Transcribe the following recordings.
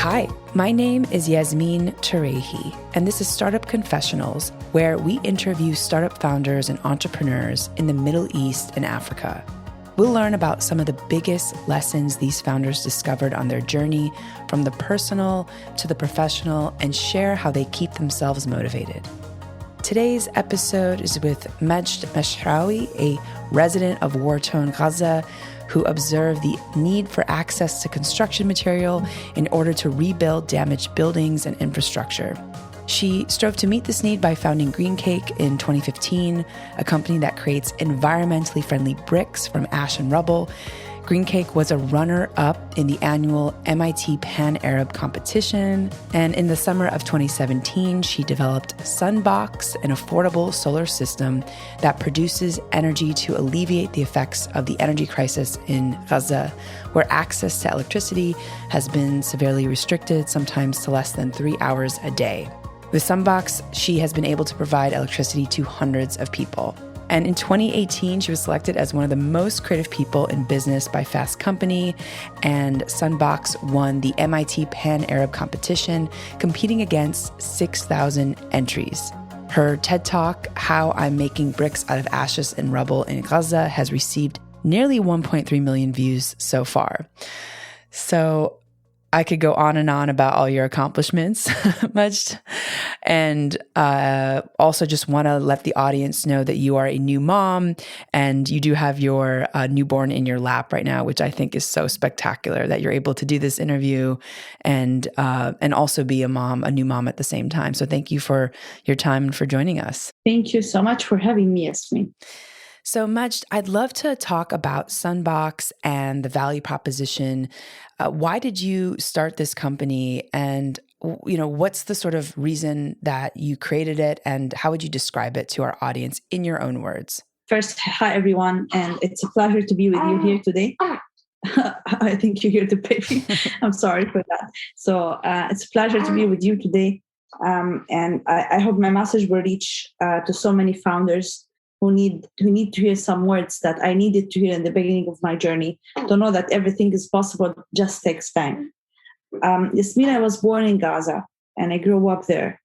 Hi, my name is Yasmin Tarehi, and this is Startup Confessionals, where we interview startup founders and entrepreneurs in the Middle East and Africa. We'll learn about some of the biggest lessons these founders discovered on their journey, from the personal to the professional, and share how they keep themselves motivated. Today's episode is with Majd Mashharawi, a resident of war-torn Gaza, who observed the need for access to construction material in order to rebuild damaged buildings and infrastructure. She strove to meet this need by founding GreenCake in 2015, a company that creates environmentally friendly bricks from ash and rubble. GreenCake was a runner-up in the annual MIT Pan-Arab competition, and in the summer of 2017, she developed SunBox, an affordable solar system that produces energy to alleviate the effects of the energy crisis in Gaza, where access to electricity has been severely restricted, sometimes to less than 3 hours a day. With SunBox, she has been able to provide electricity to hundreds of people. And in 2018, she was selected as one of the most creative people in business by Fast Company, and SunBox won the MIT Pan-Arab competition, competing against 6,000 entries. Her TED Talk, How I'm Making Bricks Out of Ashes and Rubble in Gaza, has received nearly 1.3 million views so far. So I could go on and on about all your accomplishments, Majd. And also just want to let the audience know that you are a new mom and you do have your newborn in your lap right now, which I think is so spectacular that you're able to do this interview and also be a new mom at the same time. So thank you for your time and for joining us. Thank you so much for having me, Yasmin. So Majd, I'd love to talk about SunBox and the value proposition. Why did you start this company, and what's the sort of reason that you created it, and how would you describe it to our audience in your own words? First, hi everyone, and it's a pleasure to be with you here today. I think you hear the baby. I'm sorry for that. So it's a pleasure to be with you today, and I hope my message will reach to so many founders who need to hear some words that I needed to hear in the beginning of my journey, to know that everything is possible, just takes time. Yasmin, I was born in Gaza and I grew up there.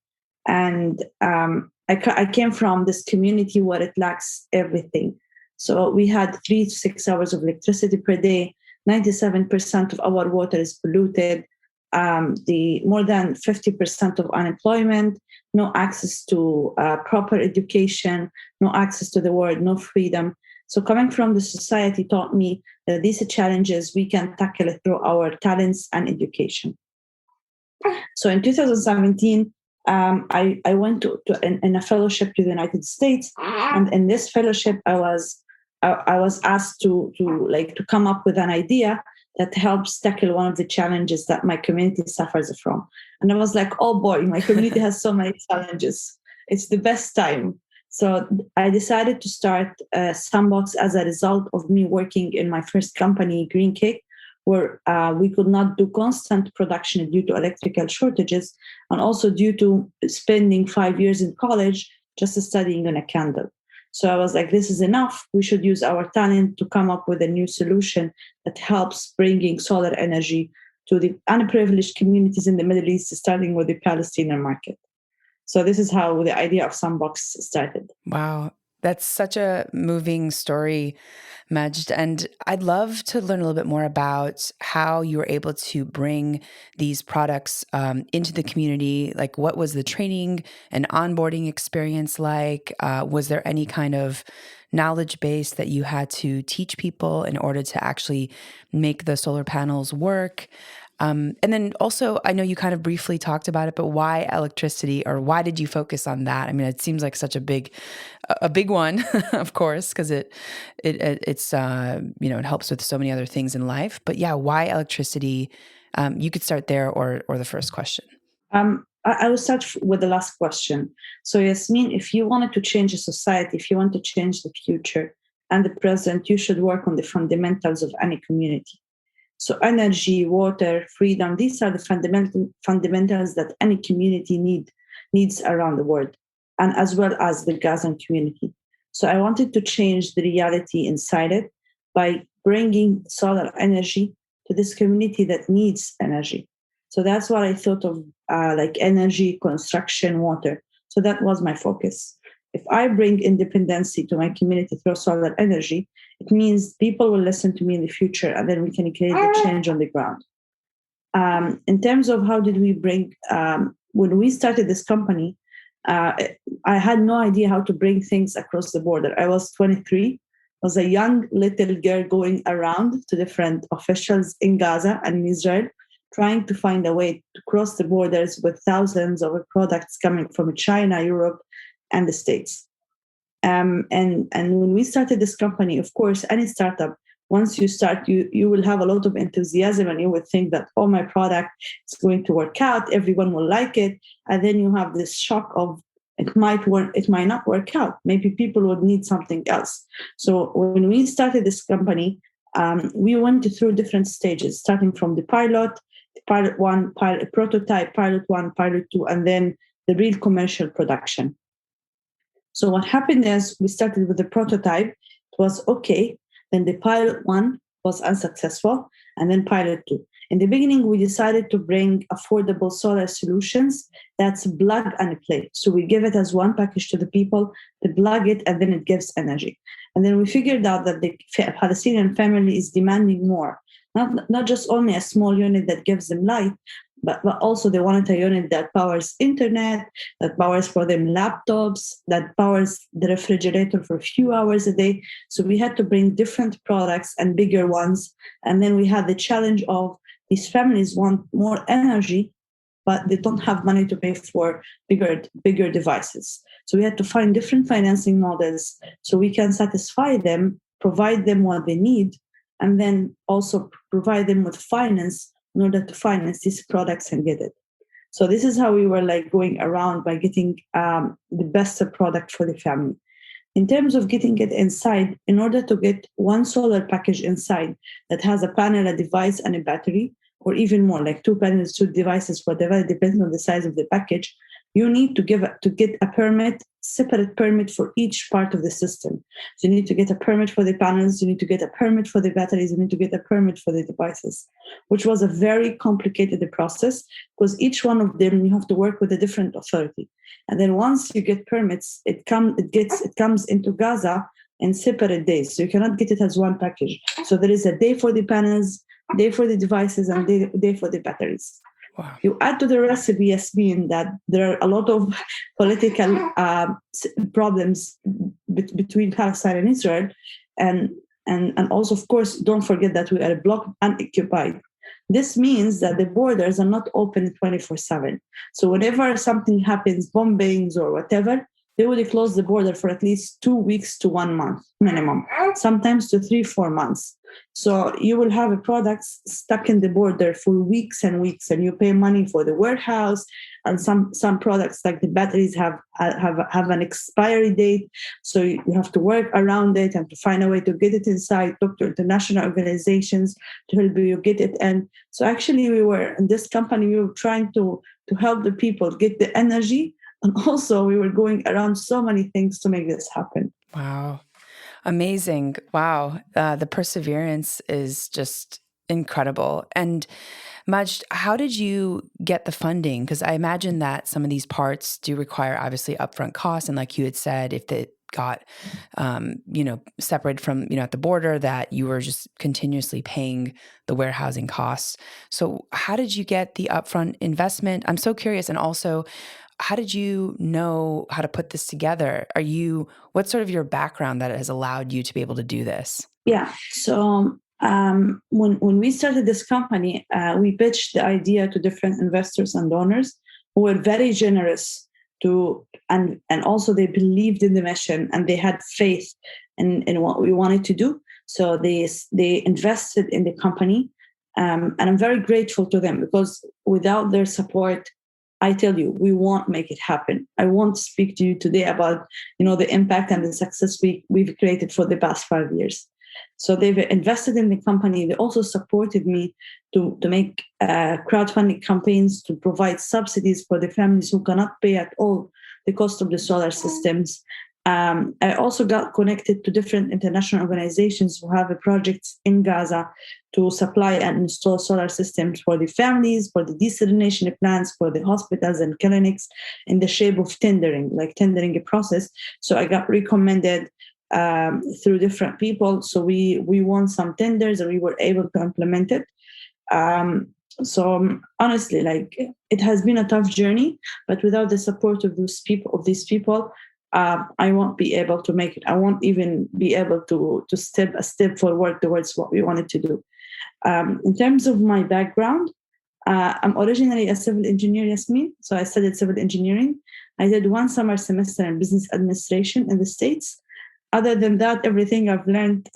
And I came from this community where it lacks everything. So we had 3 to 6 hours of electricity per day. 97% of our water is polluted. The more than 50% of unemployment, no access to proper education, no access to the world, no freedom. So coming from the society taught me that these are challenges we can tackle it through our talents and education. So in 2017, I went in a fellowship to the United States, and in this fellowship, I was asked to come up with an idea that helps tackle one of the challenges that my community suffers from. And I was like, oh boy, my community has so many challenges. It's the best time. So I decided to start SunBox as a result of me working in my first company, GreenCake, where we could not do constant production due to electrical shortages, and also due to spending 5 years in college just studying on a candle. So I was like, this is enough. We should use our talent to come up with a new solution that helps bringing solar energy to the unprivileged communities in the Middle East, starting with the Palestinian market. So this is how the idea of SunBox started. Wow. That's such a moving story, Majd. And I'd love to learn a little bit more about how you were able to bring these products into the community. Like, what was the training and onboarding experience like? Was there any kind of knowledge base that you had to teach people in order to actually make the solar panels work? And then also, I know you kind of briefly talked about it, but why electricity, or why did you focus on that? I mean, it seems like such a big one, of course, because it helps with so many other things in life. But yeah, why electricity? You could start there, or the first question. I will start with the last question. So Yasmin, if you wanted to change a society, if you want to change the future and the present, you should work on the fundamentals of any community. So energy, water, freedom, these are the fundamentals that any community needs around the world, and as well as the Gazan community. So I wanted to change the reality inside it by bringing solar energy to this community that needs energy. So that's what I thought of, like energy, construction, water. So that was my focus. If I bring independency to my community through solar energy, it means people will listen to me in the future, and then we can create the change on the ground. In terms of how did we bring, when we started this company, I had no idea how to bring things across the border. I was 23, was a young little girl going around to different officials in Gaza and in Israel, trying to find a way to cross the borders with thousands of products coming from China, Europe, and the States. And when we started this company, of course, any startup, once you start, you will have a lot of enthusiasm, and you would think that, oh, my product is going to work out, everyone will like it. And then you have this shock of it might work, it might not work out. Maybe people would need something else. So when we started this company, we went through different stages, starting from the pilot 1, pilot prototype, pilot 1, pilot 2, and then the real commercial production. So what happened is we started with the prototype. It was okay. Then the pilot 1 was unsuccessful, and then pilot 2. In the beginning, we decided to bring affordable solar solutions that's plug and play. So we give it as one package to the people, they plug it, and then it gives energy. And then we figured out that the Palestinian family is demanding more, not just only a small unit that gives them light, but also they wanted a unit that powers internet, that powers for them laptops, that powers the refrigerator for a few hours a day. So we had to bring different products and bigger ones. And then we had the challenge of these families want more energy, but they don't have money to pay for bigger devices. So we had to find different financing models so we can satisfy them, provide them what they need, and then also provide them with finance in order to finance these products and get it. So this is how we were like going around by getting the best product for the family. In terms of getting it inside, in order to get one solar package inside that has a panel, a device, and a battery, or even more, like 2 panels, 2 devices, whatever, depending on the size of the package, you need to get a permit, separate permit for each part of the system. So you need to get a permit for the panels, you need to get a permit for the batteries, you need to get a permit for the devices, which was a very complicated process because each one of them you have to work with a different authority. And then once you get permits, it comes into Gaza in separate days. So you cannot get it as one package. So there is a day for the panels, day for the devices, and day for the batteries. Wow. You add to the recipe has been that there are a lot of political problems between Palestine and Israel. And also, of course, don't forget that we are blocked and occupied. This means that the borders are not open 24/7. So whenever something happens, bombings or whatever, they would close the border for at least 2 weeks to 1 month minimum, sometimes to 3-4 months. So you will have a product stuck in the border for weeks and weeks, and you pay money for the warehouse. And some products like the batteries have an expiry date, so you have to work around it and to find a way to get it inside. Talk to international organizations to help you get it. And so actually, we were in this company. We were trying to help the people get the energy, and also we were going around so many things to make this happen. Wow. Amazing. Wow. The perseverance is just incredible. And Majd, how did you get the funding? Because I imagine that some of these parts do require obviously upfront costs. And like you had said, if they got, separated from, at the border, that you were just continuously paying the warehousing costs. So how did you get the upfront investment? I'm so curious. And also, how did you know how to put this together? What's sort of your background that has allowed you to be able to do this? Yeah. So when we started this company, we pitched the idea to different investors and donors who were very generous and also they believed in the mission and they had faith in what we wanted to do. So they invested in the company. And I'm very grateful to them because without their support, I tell you, we won't make it happen. I won't speak to you today about, the impact and the success we've created for the past 5 years. So they've invested in the company. They also supported me to make crowdfunding campaigns to provide subsidies for the families who cannot pay at all the cost of the solar systems. I also got connected to different international organizations who have projects in Gaza to supply and install solar systems for the families, for the desalination plants, for the hospitals and clinics in the shape of tendering, like tendering a process. So I got recommended through different people. So we won some tenders and we were able to implement it. So honestly, like it has been a tough journey, but without the support of these people, I won't be able to make it. I won't even be able to step a step forward towards what we wanted to do. In terms of my background, I'm originally a civil engineer, Yasmin. So I studied civil engineering. I did one summer semester in business administration in the States. Other than that, everything I've learned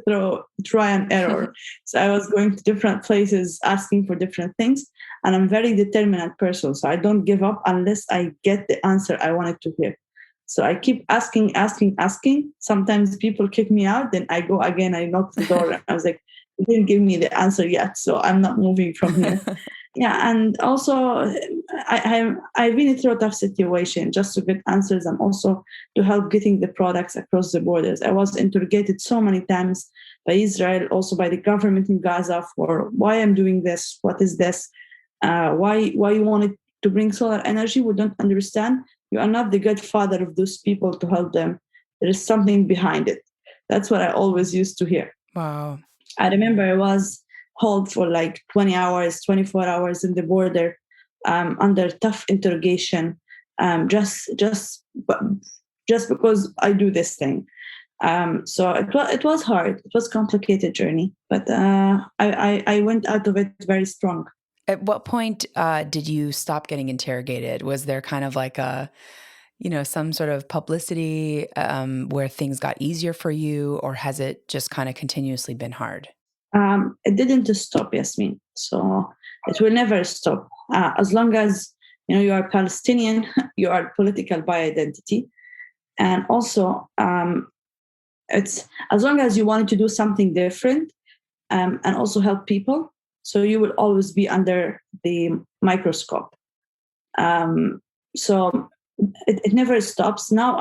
through try and error. So I was going to different places, asking for different things. And I'm a very determined person. So I don't give up unless I get the answer I wanted to hear. So I keep asking. Sometimes people kick me out. Then I go again. I knock the door. And I was like, you didn't give me the answer yet. So I'm not moving from here. Yeah. And also, I've been through a tough situation just to get answers and also to help getting the products across the borders. I was interrogated so many times by Israel, also by the government in Gaza for why I'm doing this. What is this? Why you wanted to bring solar energy? We don't understand. You are not the good father of those people to help them. There is something behind it. That's what I always used to hear. Wow. I remember I was held for like 20 hours, 24 hours in the border under tough interrogation, just because I do this thing. So it was hard. It was a complicated journey, but I went out of it very strong. At what point did you stop getting interrogated? Was there kind of like some sort of publicity where things got easier for you, or has it just kind of continuously been hard? It didn't stop, Yasmin. So it will never stop. As long as you are Palestinian, you are political by identity. And also, it's as long as you wanted to do something different and also help people, so you will always be under the microscope. So it never stops. Now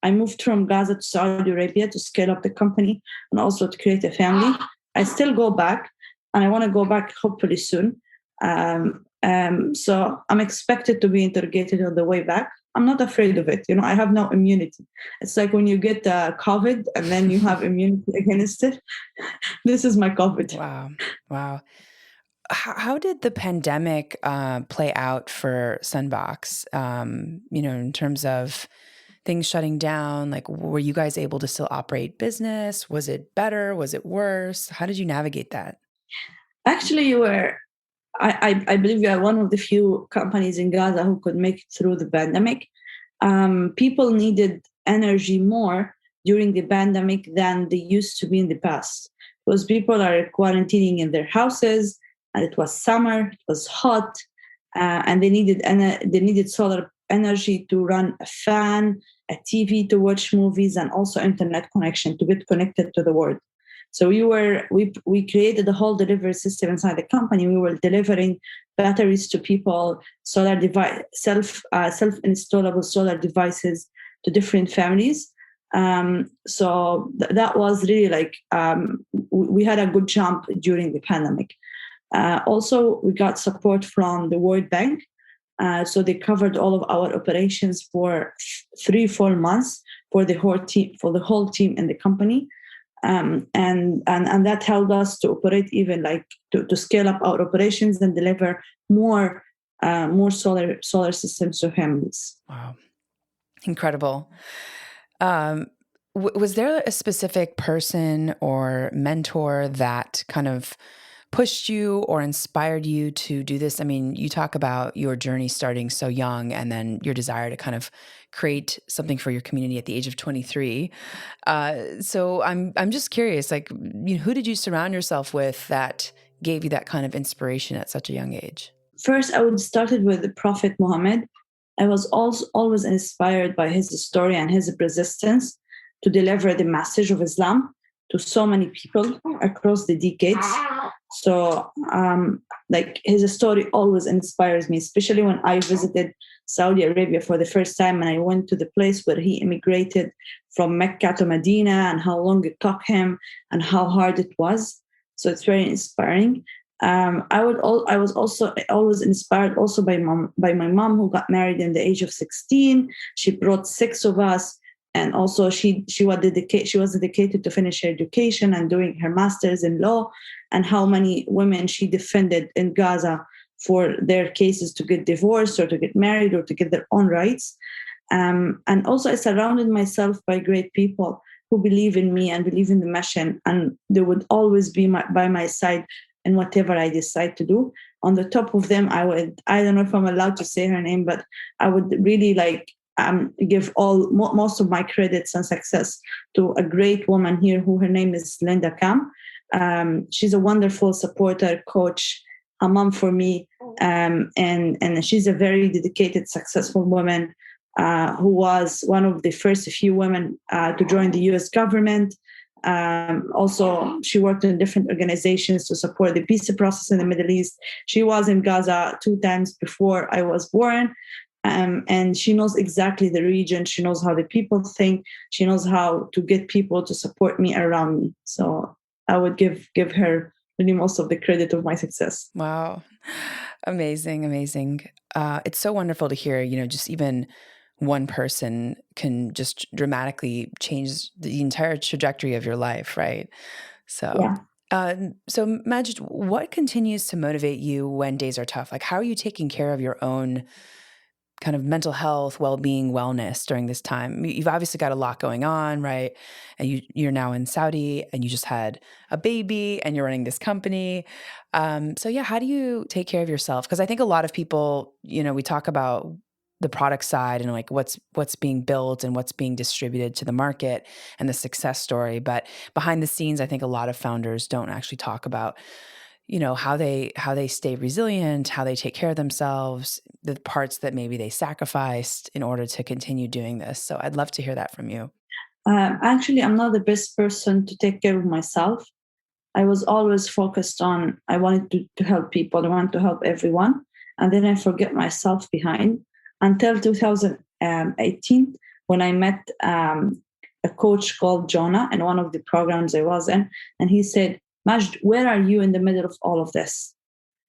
I moved from Gaza to Saudi Arabia to scale up the company and also to create a family. I still go back, and I want to go back hopefully soon. So I'm expected to be interrogated on the way back. I'm not afraid of it. I have no immunity. It's like when you get COVID and then you have immunity against it. This is my COVID. Wow. How did the pandemic play out for SunBox? In terms of things shutting down, like were you guys able to still operate business? Was it better? Was it worse? How did you navigate that? Actually, you were. I believe we are one of the few companies in Gaza who could make it through the pandemic. People needed energy more during the pandemic than they used to be in the past, because people are quarantining in their houses, and it was summer, it was hot, and they needed solar energy to run a fan, a TV to watch movies, and also internet connection to get connected to the world. So we created a whole delivery system inside the company. We were delivering batteries to people, solar device, self-installable solar devices to different families. So that was really like we had a good jump during the pandemic. Also, we got support from the World Bank. So they covered all of our operations for 3-4 months for the whole team in the company. And that helped us to operate even like to scale up our operations and deliver more solar systems to families. Wow, incredible. Was there a specific person or mentor that kind of pushed you or inspired you to do this? I mean, you talk about your journey starting so young and then your desire to kind of create something for your community at the age of 23. So I'm just curious, like, who did you surround yourself with that gave you that kind of inspiration at such a young age? First, I would started with the Prophet Muhammad. I was also always inspired by his story and his persistence to deliver the message of Islam to so many people across the decades. So, like his story always inspires me, especially when I visited Saudi Arabia for the first time and I went to the place where he immigrated from Mecca to Medina and how long it took him and how hard it was. So it's very inspiring. I was also always inspired also by my mom, who got married in the age of 16. She brought 6 of us, and also she was dedicated to finish her education and doing her master's in law. And how many women she defended in Gaza for their cases to get divorced or to get married or to get their own rights. And also I surrounded myself by great people who believe in me and believe in the mission, and they would always be by my side in whatever I decide to do. On the top of them, I don't know if I'm allowed to say her name, but I would really give most of my credits and success to a great woman here who her name is Linda Kam. She's a wonderful supporter, coach, a mom for me, and she's a very dedicated, successful woman who was one of the first few women to join the U.S. government. Also, she worked in different organizations to support the peace process in the Middle East. She was in Gaza 2 times before I was born. And she knows exactly the region. She knows how the people think. She knows how to get people to support me around me. So I would give her really most of the credit of my success. Wow. Amazing. Amazing. It's so wonderful to hear, just even one person can just dramatically change the entire trajectory of your life, right? So, so Majd, what continues to motivate you when days are tough? Like, how are you taking care of your own kind of mental health, well-being, wellness during this time? You've obviously got a lot going on, right? And you're now in Saudi, and you just had a baby, and you're running this company. So yeah, how do you take care of yourself? Because I think a lot of people, we talk about the product side and like what's being built and what's being distributed to the market and the success story. But behind the scenes, I think a lot of founders don't actually talk about, how they stay resilient, how they take care of themselves, the parts that maybe they sacrificed in order to continue doing this. So I'd love to hear that from you. Actually, I'm not the best person to take care of myself. I was always focused on, I wanted to help people. I wanted to help everyone. And then I forget myself behind until 2018, when I met a coach called Jonah in one of the programs I was in. And he said, Majd, where are you in the middle of all of this?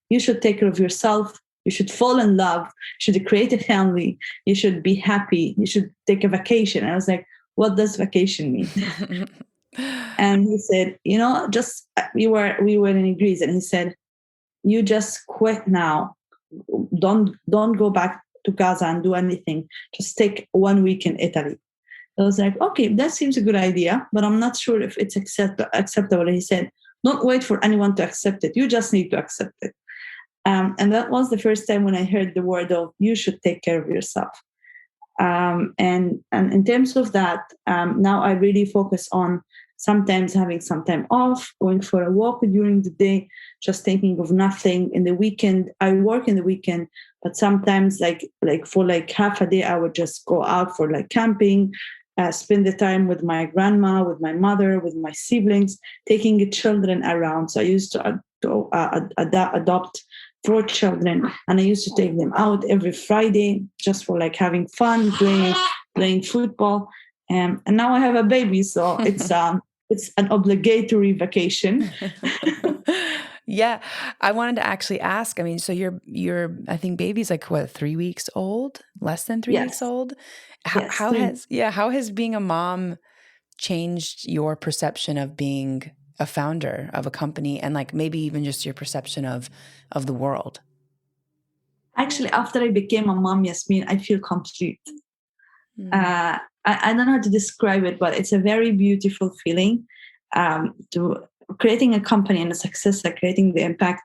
You should take care of yourself. You should fall in love. You should create a family. You should be happy. You should take a vacation. And I was like, what does vacation mean? And he said, just we were in Greece, and he said, you just quit now. Don't go back to Gaza and do anything. Just take 1 week in Italy. I was like, okay, that seems a good idea, but I'm not sure if it's acceptable. He said, don't wait for anyone to accept it. You just need to accept it. And that was the first time when I heard the word of you should take care of yourself. And in terms of that, now I really focus on sometimes having some time off, going for a walk during the day, just thinking of nothing. In the weekend, I work in the weekend, but sometimes like for half a day, I would just go out for camping, spend the time with my grandma, with my mother, with my siblings, taking the children around. So I used to adopt 4 children, and I used to take them out every Friday just for having fun, playing football. And now I have a baby, so it's an obligatory vacation. Yeah, I wanted to actually ask. I mean, so your I think baby's 3 weeks old, less than 3 weeks old. How has being a mom changed your perception of being a founder of a company, and maybe even just your perception of the world? Actually, after I became a mom, Yasmin, I feel complete. I don't know how to describe it, but it's a very beautiful feeling. To creating a company and a success, creating the impact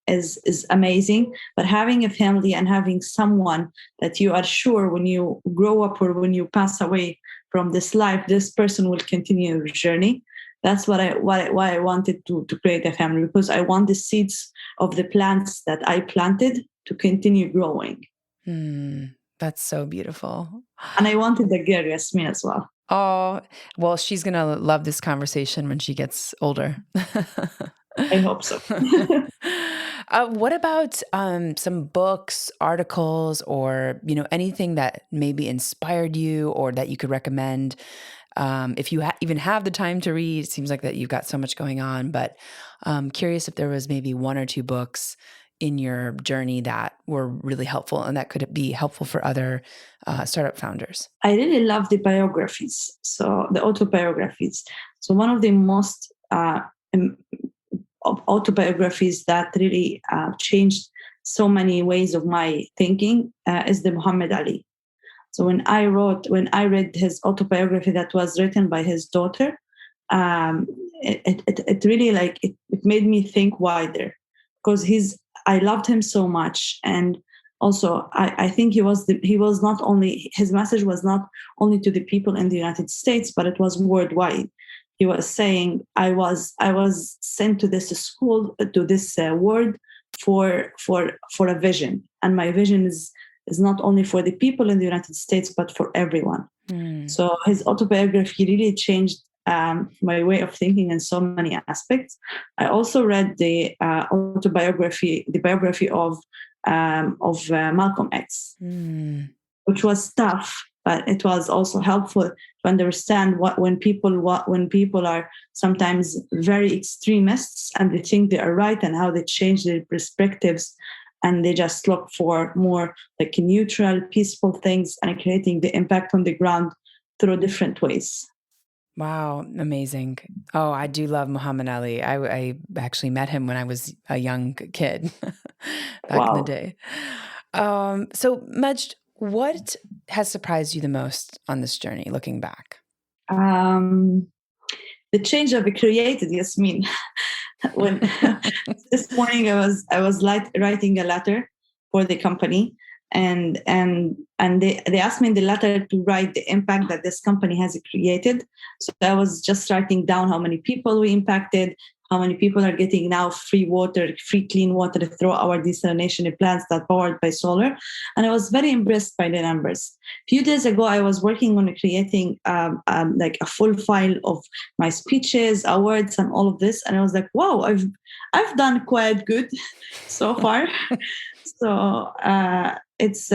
is amazing. But having a family and having someone that you are sure when you grow up or when you pass away from this life, this person will continue your journey. That's why I wanted to create a family, because I want the seeds of the plants that I planted to continue growing. That's so beautiful. And I wanted a girl, Yasmin, as well. Oh, well, she's going to love this conversation when she gets older. I hope so. What about some books, articles, or anything that maybe inspired you or that you could recommend If you even have the time to read, it seems like that you've got so much going on, but curious if there was maybe one or two books in your journey that were really helpful and that could be helpful for other startup founders. I really love the biographies, so the autobiographies. So one of the most autobiographies that really changed so many ways of my thinking is the Muhammad Ali. So when I read his autobiography that was written by his daughter, it really it made me think wider, because I loved him so much, and also I think he was not only, his message was not only to the people in the United States, but it was worldwide. He was saying, I was sent to this school, to this world for a vision, and my vision is not only for the people in the United States, but for everyone. So his autobiography really changed my way of thinking in so many aspects. I also read the biography of Malcolm X, which was tough, but it was also helpful to understand when people are sometimes very extremists and they think they are right, and how they change their perspectives, and they just look for more like neutral, peaceful things and creating the impact on the ground through different ways. Wow, amazing. Oh, I do love Muhammad Ali. I actually met him when I was a young kid back in the day. So, Majd, what has surprised you the most on this journey, looking back? The change I've created, Yasmin. When this morning I was writing a letter for the company, and they asked me in the letter to write the impact that this company has created. So I was just writing down how many people we impacted, how many people are getting now free clean water through our desalination plants that are powered by solar. And I was very impressed by the numbers. A few days ago, I was working on creating like a full file of my speeches, awards, and all of this. And I was like, wow, I've done quite good so far. So it's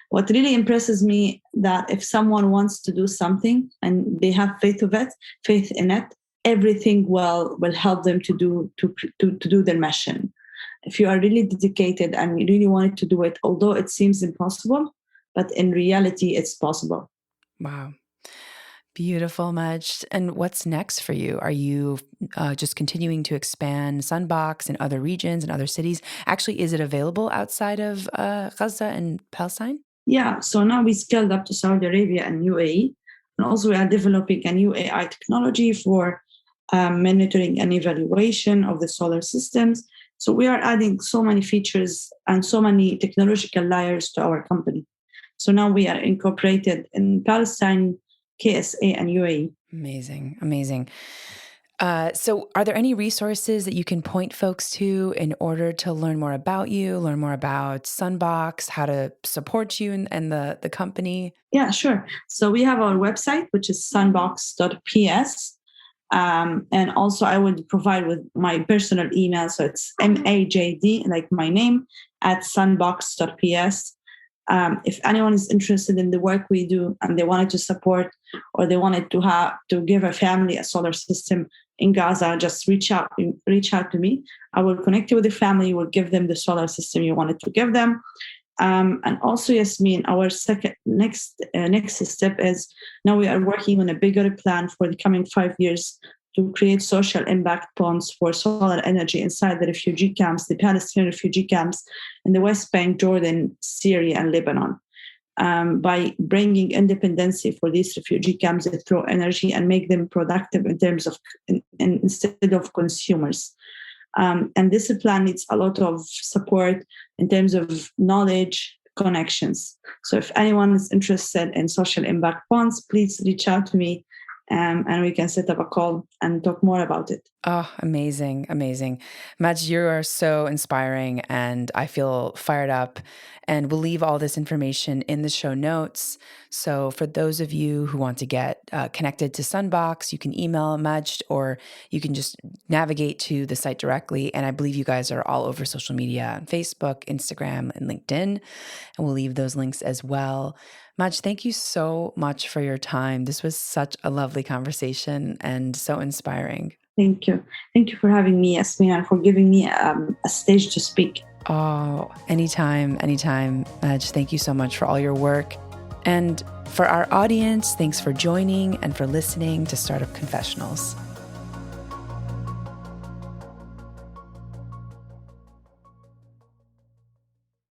what really impresses me, that if someone wants to do something and they have faith in it, everything will help them to do their mission. If you are really dedicated and you really wanted to do it, although it seems impossible, but in reality, it's possible. Wow. Beautiful, Majd. And what's next for you? Are you just continuing to expand SunBox in other regions and other cities? Actually, is it available outside of Gaza and Palestine? Yeah, so now we scaled up to Saudi Arabia and UAE. And also we are developing a new AI technology for monitoring and evaluation of the solar systems. So we are adding so many features and so many technological layers to our company. So now we are incorporated in Palestine, KSA, and UAE. Amazing, amazing. So are there any resources that you can point folks to in order to learn more about you, learn more about SunBox, how to support you and the company? Yeah, sure. So we have our website, which is sunbox.ps. And also I would provide with my personal email. So it's MAJD, like my name, at sunbox.ps. If anyone is interested in the work we do and they wanted to support, or they wanted to give a family a solar system in Gaza, just reach out to me. I will connect you with the family, will give them the solar system you wanted to give them. And also, Yasmin, our next step is, now we are working on a bigger plan for the coming 5 years to create social impact bonds for solar energy inside the refugee camps, the Palestinian refugee camps in the West Bank, Jordan, Syria, and Lebanon, by bringing independency for these refugee camps through energy and make them productive in terms of instead of consumers. And this plan needs a lot of support in terms of knowledge, connections. So if anyone is interested in social impact bonds, please reach out to me, and we can set up a call and talk more about it. Oh, amazing, amazing. Majd, you are so inspiring and I feel fired up. And we'll leave all this information in the show notes. So for those of you who want to get connected to SunBox, you can email Majd or you can just navigate to the site directly. And I believe you guys are all over social media on Facebook, Instagram, and LinkedIn. And we'll leave those links as well. Majd, thank you so much for your time. This was such a lovely conversation and so inspiring. Thank you. Thank you for having me, Yasmin, and for giving me a stage to speak. Oh, anytime, anytime. Majd, thank you so much for all your work. And for our audience, thanks for joining and for listening to Startup Confessionals.